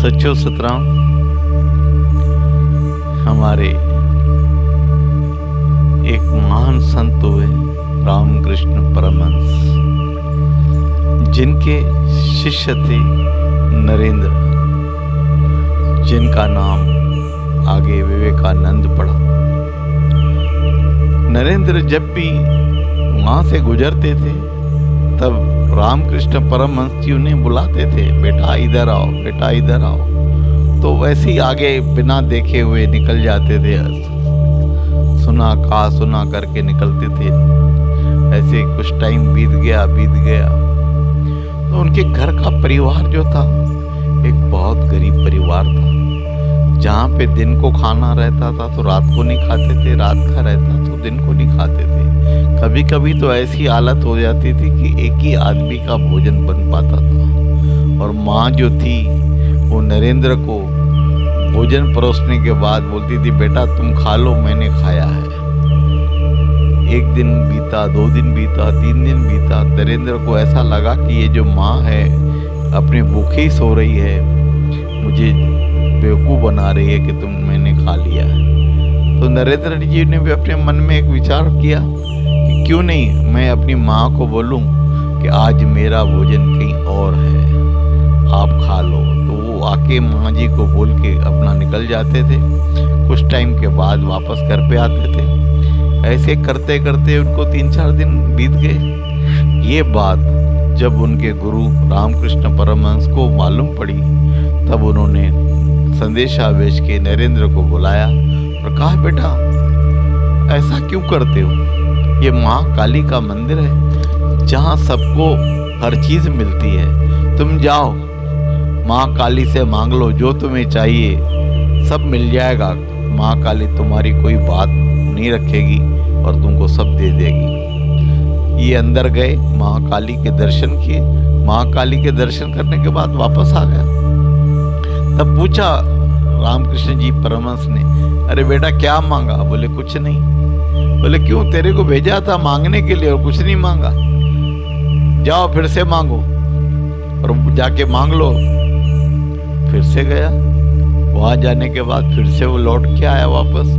सच्चो सतराम हमारे एक महान संत हुए रामकृष्ण परमहंस, जिनके शिष्य थे नरेंद्र, जिनका नाम आगे विवेकानंद पड़ा। नरेंद्र जब भी वहाँ से गुजरते थे तब रामकृष्ण परमहंस जी उन्हें बुलाते थे, बेटा इधर आओ, बेटा इधर आओ। तो वैसे ही आगे बिना देखे हुए निकल जाते थे, सुना करके निकलते थे। ऐसे कुछ टाइम बीत गया। तो उनके घर का परिवार जो था एक बहुत गरीब परिवार था, जहाँ पे दिन को खाना रहता था तो रात को नहीं खाते थे, रात का रहता तो दिन को नहीं खाते थे। कभी कभी तो ऐसी हालत हो जाती थी कि एक ही आदमी का भोजन बन पाता था। और माँ जो थी वो नरेंद्र को भोजन परोसने के बाद बोलती थी, बेटा तुम खा लो, मैंने खाया है। एक दिन बीता, 2 दिन बीता, 3 दिन बीता। नरेंद्र को ऐसा लगा कि ये जो माँ है अपने भूखे ही सो रही है, मुझे बेवकूफ़ बना रही है कि मैंने खा लिया है। तो नरेंद्र जी ने भी अपने मन में एक विचार किया कि क्यों नहीं मैं अपनी माँ को बोलूं कि आज मेरा भोजन कहीं और है, आप खा लो। तो वो आके माँ जी को बोल के अपना निकल जाते थे। कुछ टाइम के बाद वापस घर पे आते थे। ऐसे करते करते उनको 3-4 दिन बीत गए। ये बात जब उनके गुरु रामकृष्ण परमहंस को मालूम पड़ी, तब उन्होंने संदेशा भेज के नरेंद्र को बुलाया और कहा, बेटा ऐसा क्यों करते हो? ये माँ काली का मंदिर है जहाँ सबको हर चीज़ मिलती है। तुम जाओ माँ काली से मांग लो, जो तुम्हें चाहिए सब मिल जाएगा। माँ काली तुम्हारी कोई बात नहीं रखेगी और तुमको सब दे देगी। ये अंदर गए, माँ काली के दर्शन किए। माँ काली के दर्शन करने के बाद वापस आ गया। तब पूछा रामकृष्ण जी परमहंस ने, अरे बेटा क्या मांगा? बोले कुछ नहीं। बोले क्यों? तेरे को भेजा था मांगने के लिए और कुछ नहीं मांगा। जाओ फिर से मांगो और जाके मांग लो। फिर से गया, वहां जाने के बाद फिर से वो लौट के आया वापस।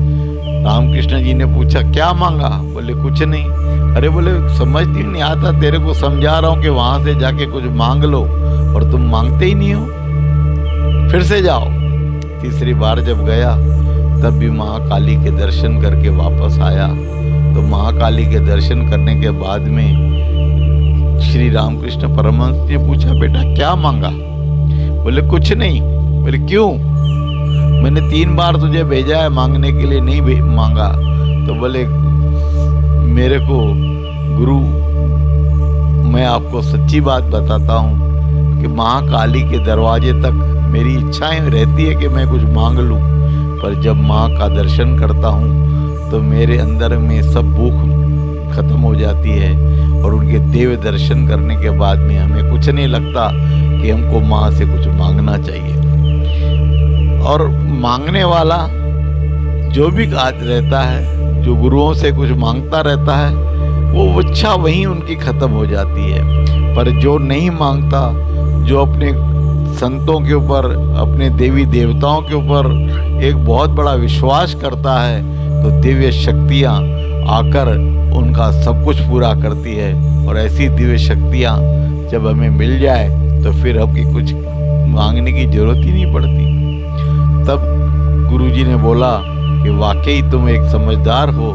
रामकृष्ण जी ने पूछा क्या मांगा? बोले कुछ नहीं। अरे बोले समझ नहीं आता, तेरे को समझा रहा हूँ कि वहां से जाके कुछ मांग लो और तुम मांगते ही नहीं हो। फिर से जाओ। तीसरी बार जब गया तब भी महाकाली के दर्शन करके वापस आया। तो महाकाली के दर्शन करने के बाद में श्री रामकृष्ण परमहंस ने पूछा, बेटा क्या मांगा? बोले कुछ नहीं। बोले क्यों? मैंने 3 बार तुझे भेजा है मांगने के लिए, नहीं मांगा। तो बोले मेरे को गुरु, मैं आपको सच्ची बात बताता हूँ कि महाकाली के दरवाजे तक मेरी इच्छाएं रहती है कि मैं कुछ मांग लूं, पर जब माँ का दर्शन करता हूँ तो मेरे अंदर में सब भूख खत्म हो जाती है और उनके दिव्य दर्शन करने के बाद में हमें कुछ नहीं लगता कि हमको माँ से कुछ मांगना चाहिए। और मांगने वाला जो भी आज रहता है, जो गुरुओं से कुछ मांगता रहता है, वो इच्छा वहीं उनकी खत्म हो जाती है। पर जो नहीं मांगता, जो अपने संतों के ऊपर, अपने देवी देवताओं के ऊपर एक बहुत बड़ा विश्वास करता है, तो दिव्य शक्तियाँ आकर उनका सब कुछ पूरा करती है। और ऐसी दिव्य शक्तियाँ जब हमें मिल जाए तो फिर हमकी कुछ मांगने की जरूरत ही नहीं पड़ती। तब गुरुजी ने बोला कि वाकई तुम एक समझदार हो,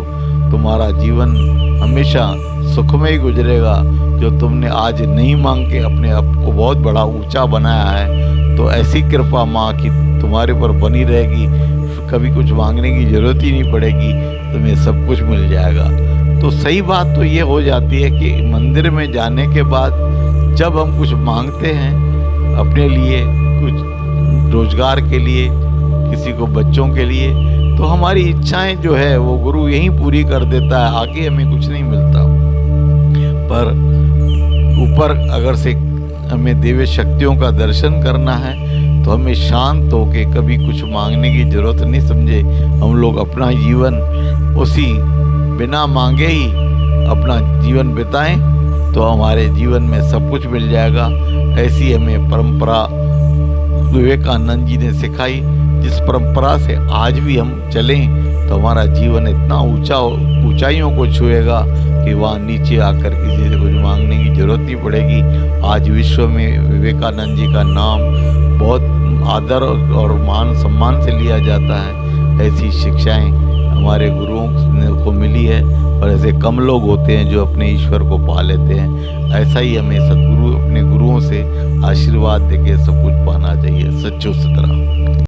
तुम्हारा जीवन हमेशा सुखमय गुजरेगा। जो तुमने आज नहीं मांग के अपने आप को बहुत बड़ा ऊंचा बनाया है, तो ऐसी कृपा माँ की तुम्हारे पर बनी रहेगी, कभी कुछ मांगने की जरूरत ही नहीं पड़ेगी, तुम्हें सब कुछ मिल जाएगा। तो सही बात तो ये हो जाती है कि मंदिर में जाने के बाद जब हम कुछ मांगते हैं अपने लिए, कुछ रोजगार के लिए, किसी को बच्चों के लिए, तो हमारी इच्छाएं जो है वो गुरु यहीं पूरी कर देता है, आगे हमें कुछ नहीं मिलता। पर ऊपर अगर से हमें दिव्य शक्तियों का दर्शन करना है तो हमें शांत होके कभी कुछ मांगने की जरूरत नहीं समझे, हम लोग अपना जीवन उसी बिना मांगे ही अपना जीवन बिताएं तो हमारे जीवन में सब कुछ मिल जाएगा। ऐसी हमें परंपरा विवेकानंद जी ने सिखाई, जिस परंपरा से आज भी हम चलें तो हमारा जीवन इतना ऊंचाइयों को छुएगा कि वहाँ नीचे आकर किसी से कुछ मांगने की जरूरत नहीं पड़ेगी। आज विश्व में विवेकानंद जी का नाम बहुत आदर और मान सम्मान से लिया जाता है। ऐसी शिक्षाएं हमारे गुरुओं को मिली है, और ऐसे कम लोग होते हैं जो अपने ईश्वर को पा लेते हैं। ऐसा ही हमें सद्गुरु अपने गुरुओं से आशीर्वाद देके सब कुछ पाना चाहिए। सच्चो सतराम।